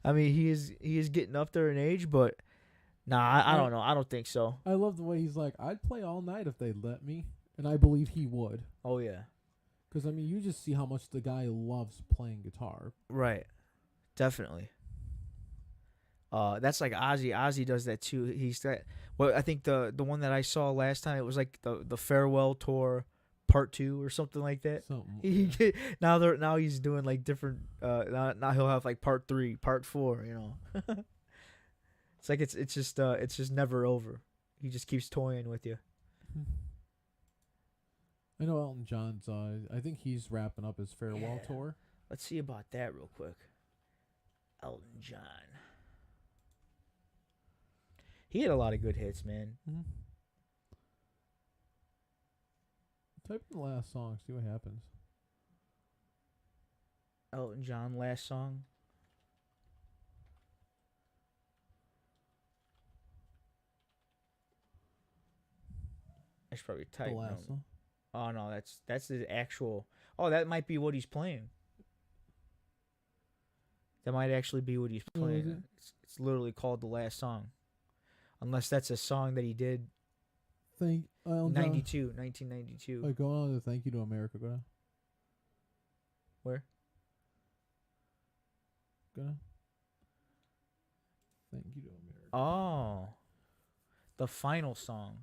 I mean, he is getting up there in age, but nah, I don't know. I don't think so. I love the way he's like, I'd play all night if they'd let me, and I believe he would. Oh yeah. Because I mean, you just see how much the guy loves playing guitar. Right. Definitely. That's like Ozzy. Ozzy does that too. He's that. Well, I think the one that I saw last time, it was like the farewell tour Part 2 or something like that. Something. Now he's doing like different. Now he'll have like Part 3, Part 4. It's like it's just never over. He just keeps toying with you. I know Elton John's. I think he's wrapping up his farewell Yeah. tour. Let's see about that real quick. Elton John. He had a lot of good hits, man. Type in the last song, see what happens. Elton John last song. I should probably type. The last song. Oh no, that's the actual. Oh, that might be what he's playing. That might actually be what he's Oh, is playing. it? It's literally called The Last Song. Unless that's a song that he did Thank Elton John. 1992. Like, go on to Thank You to America. Go down. Where? Go down. Thank You to America. Oh. The final song.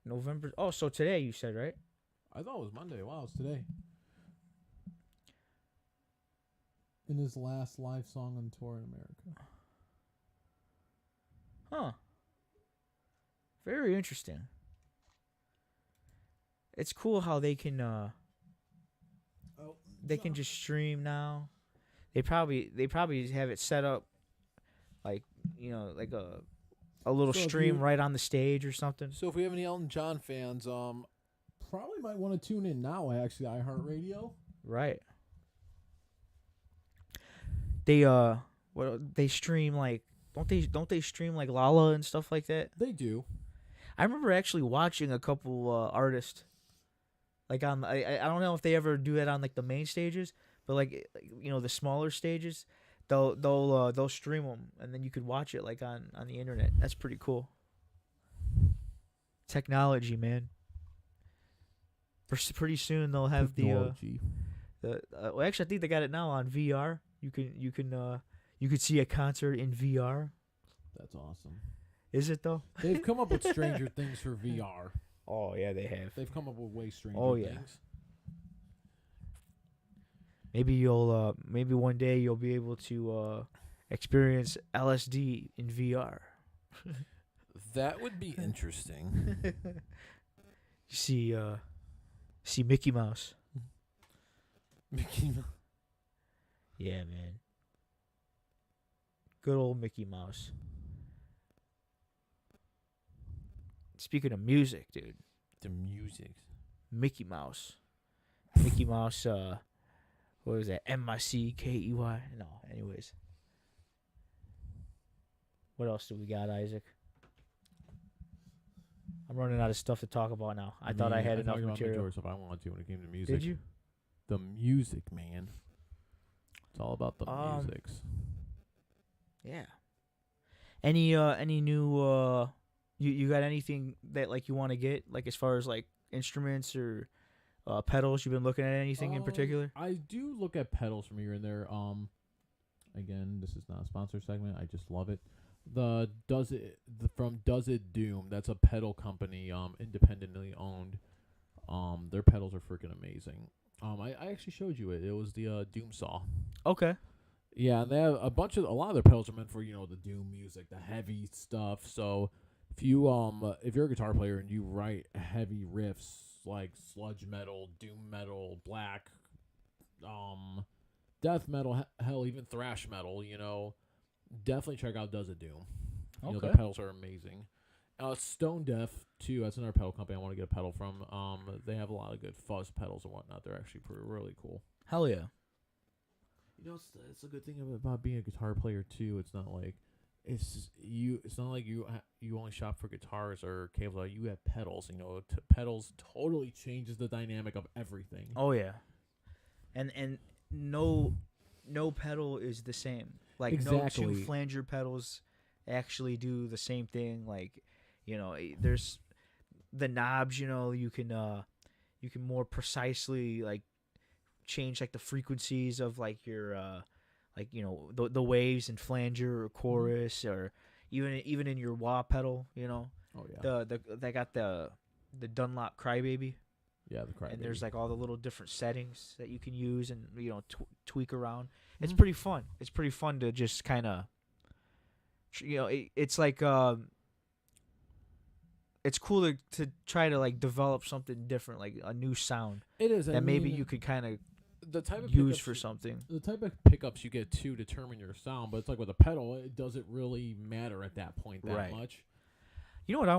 November. Oh, so today you said, right? I thought it was Monday. Wow, it's today. In his last live song on tour in America. Huh. Very interesting. It's cool how they can just stream now. They probably have it set up like, like a little So if stream you- right on the stage or something. So if we have any Elton John fans, Probably might want to tune in now, actually, iHeartRadio. Right. They stream like don't they stream like Lala and stuff like that? They do. I remember actually watching a couple artists like on I don't know if they ever do that on like the main stages, but like the smaller stages, they'll stream them and then you could watch it like on the internet. That's pretty cool. Technology, man. Pretty soon they'll have Technology. well, actually I think they got it now on VR. You could see a concert in VR. That's awesome. Is it though? They've come up with stranger things for VR. Oh yeah, they have. They've come up with way stranger Oh, yeah. things. Maybe maybe one day you'll be able to experience LSD in VR. that would be interesting. You see Mickey Mouse. Mickey Mouse. Yeah, man. Good old Mickey Mouse. Speaking of music, dude, The music. Mickey Mouse. Mickey Mouse, what was that? Mickey? No, anyways. What else do we got, Isaac? I'm running out of stuff to talk about now. I thought I had enough talked about material. majority stuff I wanted to when it came to music. Did you? The music, man. It's all about the Um, musics. Yeah. Any new you got anything that like you want to get like as far as like instruments or pedals? You've been looking at anything in particular? I do look at pedals from here and there. Again, this is not a sponsor segment. I just love it. From Does It Doom. That's a pedal company, independently owned. Their pedals are freaking amazing. I actually showed you it. It was the Doom Saw. Okay. Yeah, and they have a lot of their pedals are meant for the Doom music, the heavy stuff. So if you're a guitar player and you write heavy riffs like sludge metal, doom metal, black, death metal, hell, even thrash metal, definitely check out Does It Doom. Okay. Their pedals are amazing. Stone Deaf too. That's another pedal company I want to get a pedal from. They have a lot of good fuzz pedals and whatnot. They're actually really cool. Hell yeah. It's a good thing about being a guitar player too. It's not like it's not like you only shop for guitars or cables. You have pedals. Pedals totally changes the dynamic of everything. Oh yeah. And no pedal is the same. Like no two Exactly. flanger pedals actually do the same thing. Like, there's the knobs, you can more precisely like change like the frequencies of like your the waves and flanger or chorus or even in your wah pedal, Oh yeah. they got the the Dunlop Crybaby, Yeah, the cry. and there's like all the little different settings that you can use and tweak around. It's Mhm. pretty fun. It's pretty fun to just kind of, it's like it's cool to try to like develop something different, like a new sound It is. that maybe you could kind of the type of use pickups for something. the type of pickups you get to determine your sound, but it's like with a pedal, it doesn't really matter at that point that Right. much. You know what I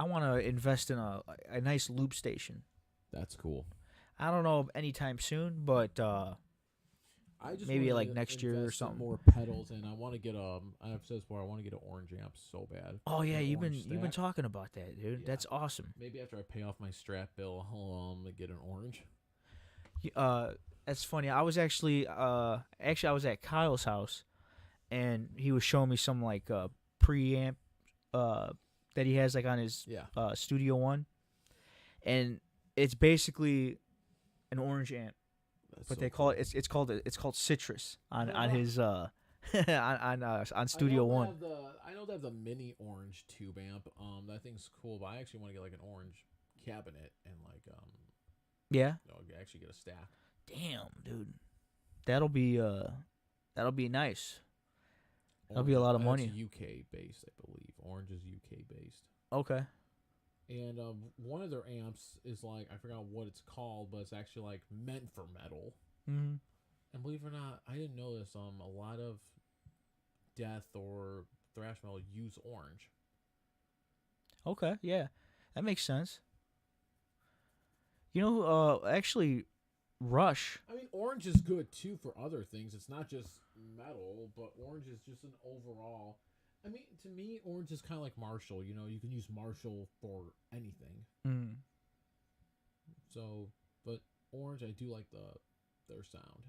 wanna invest in a nice loop station. That's cool. I don't know anytime soon, but I just Maybe, wanna like, next year or invest in something. more pedals, and I want to get I've said this before, I want to get an orange amp so bad. oh yeah, An you've been orange stack. talking about that, dude. Yeah. That's awesome. Maybe after I pay off my strap bill, I'll get an orange. That's funny. I was actually I was at Kyle's house, and he was showing me some like preamp that he has like on his Yeah. Studio One, and it's basically an orange amp, That's but so they call cool. it's called Citrus on Oh, wow. his on Studio One. I know they have the mini orange tube amp. That thing's cool, but I actually want to get like an orange cabinet and like Yeah. actually get a stack. Damn, dude. That'll be nice. That'll be a lot of That's money. UK based, I believe. Orange is UK based. Okay. And one of their amps is like, I forgot what it's called, but it's actually like meant for metal. Mm-hmm. And believe it or not, I didn't know this. A lot of death or thrash metal use orange. Okay, yeah, that makes sense. Actually, Rush. I mean, orange is good too for other things. It's not just metal, but orange is just an overall. I mean, to me, orange is kind of like Marshall. You know, you can use Marshall for anything. Mm. So, but orange, I do like their sound.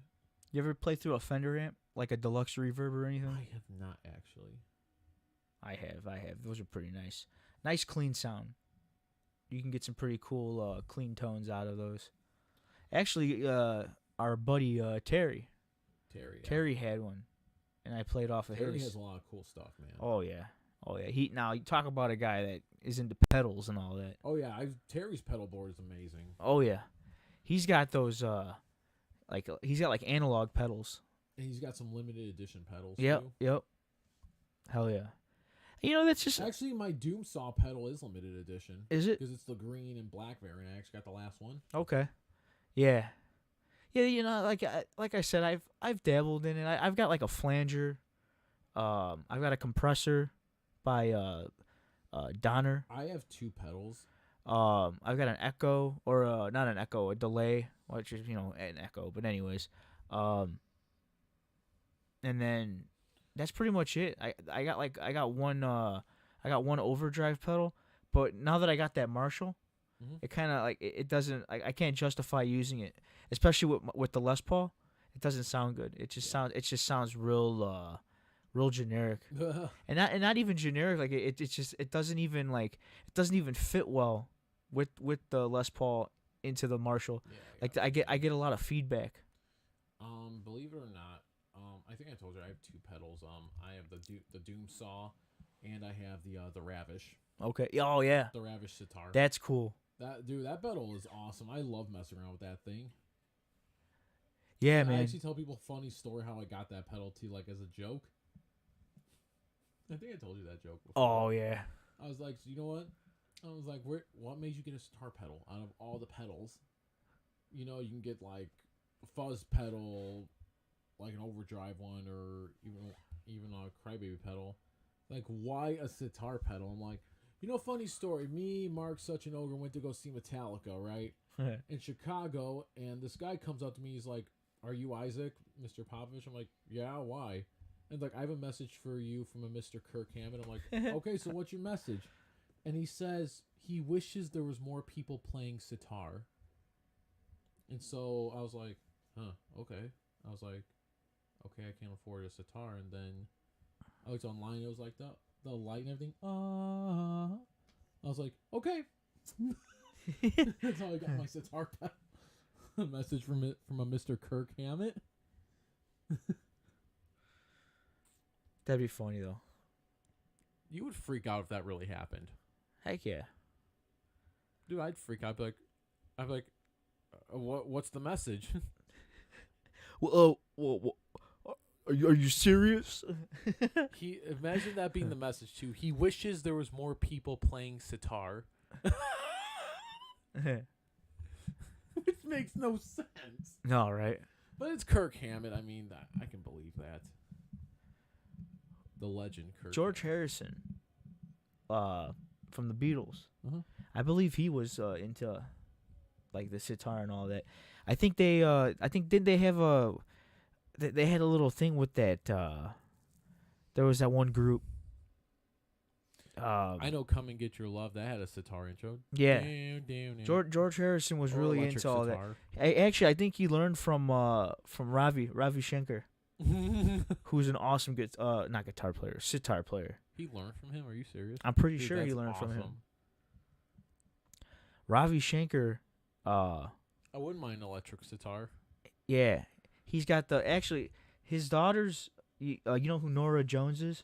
You ever play through a Fender amp, like a deluxe reverb or anything? I have not actually. I have. Those are pretty nice. Nice clean sound. You can get some pretty cool clean tones out of those. Actually, our buddy Terry Terry. Yeah. Terry had one, and I played off of Terry his. has a lot of cool stuff, man. Oh yeah. Now you talk about a guy that is into pedals and all that. Oh yeah, Terry's pedal board is amazing. Oh yeah, he's got those he's got like analog pedals. And he's got some limited edition pedals. Yep, Too. yep. Hell yeah. That's just Actually, my Doom Saw pedal is limited edition is it because it's the green and black variant. I actually got the last one. okay? Yeah, yeah. Like I said, I've dabbled in it. I've got like a flanger. I've got a compressor by Donner. I have two pedals. I've got an echo or not an echo, a delay, which is an echo. But anyways, and then that's pretty much it. I got one overdrive pedal, but now that I got that Marshall, Mhm. it kind of like it doesn't. I can't justify using it, especially with the Les Paul. It doesn't sound good. It just sounds real generic, and not even generic. Like it doesn't even fit well with the Les Paul into the Marshall. Yeah, I get a lot of feedback. Believe it or not, I think I told you I have two pedals. I have the Doom Saw, and I have the Ravish. Okay. Oh yeah, The Ravish sitar. that's cool. That pedal is awesome. I love messing around with that thing. Yeah, I man. actually tell people a funny story how I got that pedal too, like as a joke. I think I told you that joke before. Oh yeah. I was like, you know what? I was like, what made you get a sitar pedal out of all the pedals? You know, you can get like a fuzz pedal, like an overdrive one, or even a crybaby pedal. Like, why a sitar pedal? I'm like, funny story. Me, Mark, Such an Ogre went to go see Metallica, right? In Chicago, and this guy comes up to me. He's like, "Are you Isaac, Mr. Popovich?" I'm like, "Yeah, why?" And like, "I have a message for you from a Mr. Kirk Hammett." I'm like, "Okay, so what's your message?" And he says he wishes there was more people playing sitar. And so I was like, "Huh, okay." I was like, "Okay, I can't afford a sitar." And then I looked online. It was like the light and everything. I was like, "Okay." That's how I got my sitar pedal. A message from a Mr. Kirk Hammett. That'd be funny though. You would freak out if that really happened. Heck yeah. Dude, I'd freak out. I'd be like, what's the message? Well, are you serious? He imagine that being the message too. He wishes there was more people playing sitar, which makes no sense. No, right? But it's Kirk Hammett. I mean, I can believe that. The legend, Kirk. George Harrison, from the Beatles. Uh-huh. I believe he was into like the sitar and all that. I think they didn't they have they had a little thing with that. There was that one group. I know "Come and Get Your Love." That had a sitar intro. Yeah, Down, down, down. George Harrison was Or really electric into all that. sitar. I think he learned from Ravi Shankar, who's an awesome not guitar player, sitar player. He learned from him. Are you serious? I'm pretty Dude, sure he that's learned from him. awesome. Ravi Shankar, I wouldn't mind electric sitar. yeah, he's got his daughters. You know who Nora Jones is?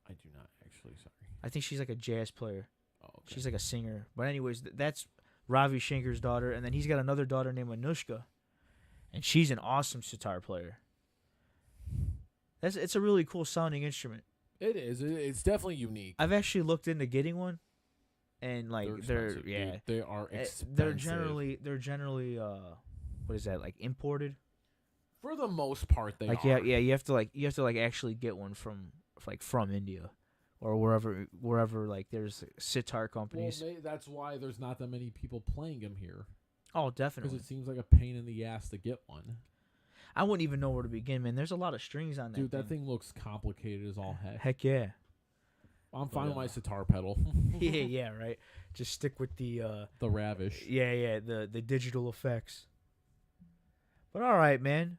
I do not actually. Sorry. I think she's like a jazz player. Oh, okay. She's like a singer. But anyways, that's Ravi Shankar's daughter, and then he's got another daughter named Anushka, and she's an awesome sitar player. It's a really cool sounding instrument. It is. It's definitely unique. I've actually looked into getting one, and like they're expensive, dude. They are expensive. they're generally what is that, like imported? For the most part, they Like are. you have to actually get one from India or wherever like there's sitar Well, companies. that's why there's not that many people playing them here. Oh, Because definitely. it seems like a pain in the ass to get one. I wouldn't even know where to begin, man. There's a lot of strings on that. Dude, that thing looks complicated as all heck. Heck yeah. I'm fine with my Yeah. sitar pedal. Yeah, right. Just stick with the The Ravish. the digital effects. But all right, man.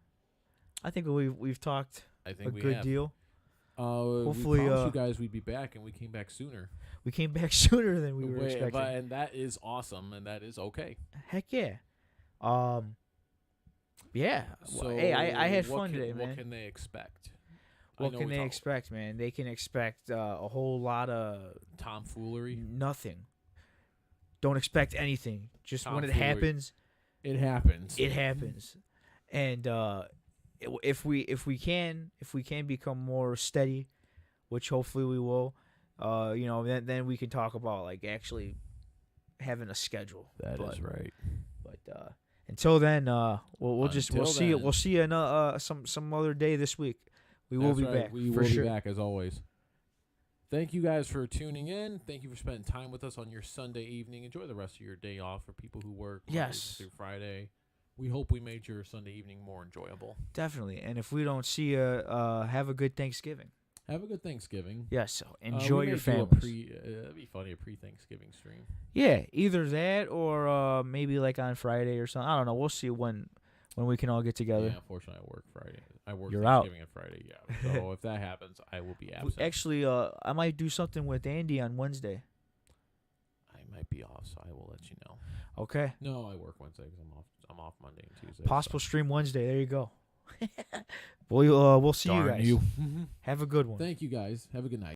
I think we've talked I a think we good have. deal. Hopefully, Hopefully, we promised you guys we'd be back, and we came back sooner. We came back sooner than we were expecting. And that is awesome, and that is okay. Heck yeah. Yeah. So, Hey, I had what fun can- today, man. What can they expect? I What know can we they talk expect, man? They can expect a whole lot of Tomfoolery. nothing. Don't expect anything. Just when it Tomfoolery. happens, It happens. it happens. And if we can become more steady, which hopefully we will, then we can talk about like actually having a schedule. That But- is right. But until then, we'll see you. then. We'll see you some other day this week. We will That's be right. back. We for will sure. be back as always. Thank you guys for tuning in. Thank you for spending time with us on your Sunday evening. Enjoy the rest of your day off for people who work Monday Yes. through Friday. We hope we made your Sunday evening more enjoyable. Definitely. And if we don't see you, have a good Thanksgiving. Have a good Thanksgiving. Yes. So We enjoy may your do a families. It'd be funny, a pre-Thanksgiving stream. Yeah, either that or maybe like on Friday or something. I don't know. We'll see when we can all get together. Yeah, unfortunately, I work Friday. I work You're out. Thanksgiving and Friday. Yeah. So if that happens, I will be absent. Actually, I might do something with Andy on Wednesday. I might be off, so I will let you know. Okay. No, I work Wednesday because I'm off Monday and Tuesday. Possible stream Wednesday. There you go. We'll see you Darn guys. you. Have a good one. Thank you guys. Have a good night.